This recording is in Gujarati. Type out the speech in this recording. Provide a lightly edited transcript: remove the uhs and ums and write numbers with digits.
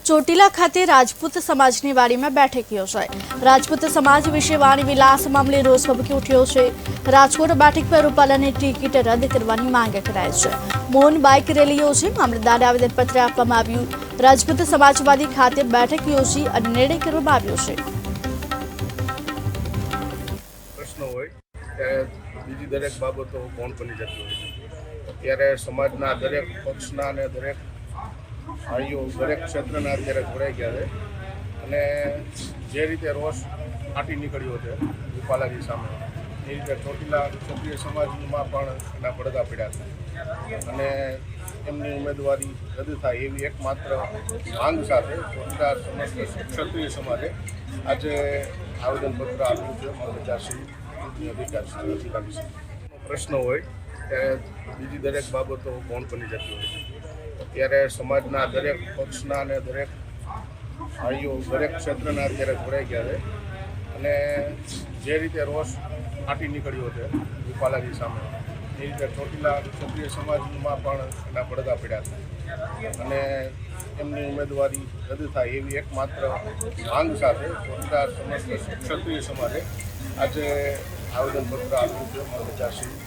ચોટીલા ખાતે રાજપૂત સમાજની વાડીમાં બેઠક યોજાઈ। રાજપૂત સમાજ વિશે વાણી વિલાસ મામલે રોષ ભભૂકી ઉઠ્યો છે। રાજકોટ બેઠક પર રૂપાલાની ટિકિટ રદ કરવાની માંગ કરાઈ છે। મૌન બાઇક રેલી યોજી મામલતદારને આવેદનપત્ર આપવામાં આવ્યું। રાજપૂત સમાજવાદી ખાતે બેઠક યોજી અને નિર્ણય કરવામાં આવ્યો છે। પ્રશ્ન હોય ત્યારે બીજી દરેક બાબતો કોણ બની જતી હોય છે। ત્યારે સમાજના દરેક પક્ષના અને દરેક ભાઈઓ દરેક ક્ષેત્રના અત્યારે જોડાઈ ગયા છે અને જે રીતે રોષ ફાટી નીકળ્યો છે રૂપાલાજી સામે એ રીતે ચોટીલા ક્ષત્રિય સમાજમાં પણ એના પડદા પડ્યા છે અને એમની ઉમેદવારી રદ થાય એવી એકમાત્ર માંગ સાથે ચોટીલા સમસ્ત ક્ષત્રિય સમાજે આજે આવેદનપત્ર આપ્યું છે મામલતદારશ્રી અધિકારી। પ્રશ્ન હોય ત્યારે બીજી દરેક બાબતો કોણ બની જતી હોય છે। ત્યારે સમાજના દરેક પક્ષના અને દરેક ભાઈઓ દરેક ક્ષેત્રના અત્યારે જોડાઈ ગયા છે અને જે રીતે રોષ ફાટી નીકળ્યો છે રૂપાલાજી સામે એ રીતે ચોટીલા ક્ષત્રિય સમાજમાં પણ એના પડદા પડ્યા છે અને એમની ઉમેદવારી રદ થાય એવી એકમાત્ર માંગ સાથે ચોટીલા સમસ્ત ક્ષત્રિય સમાજે આજે આવેદનપત્ર આપ્યું છે મામલતદારશ્રી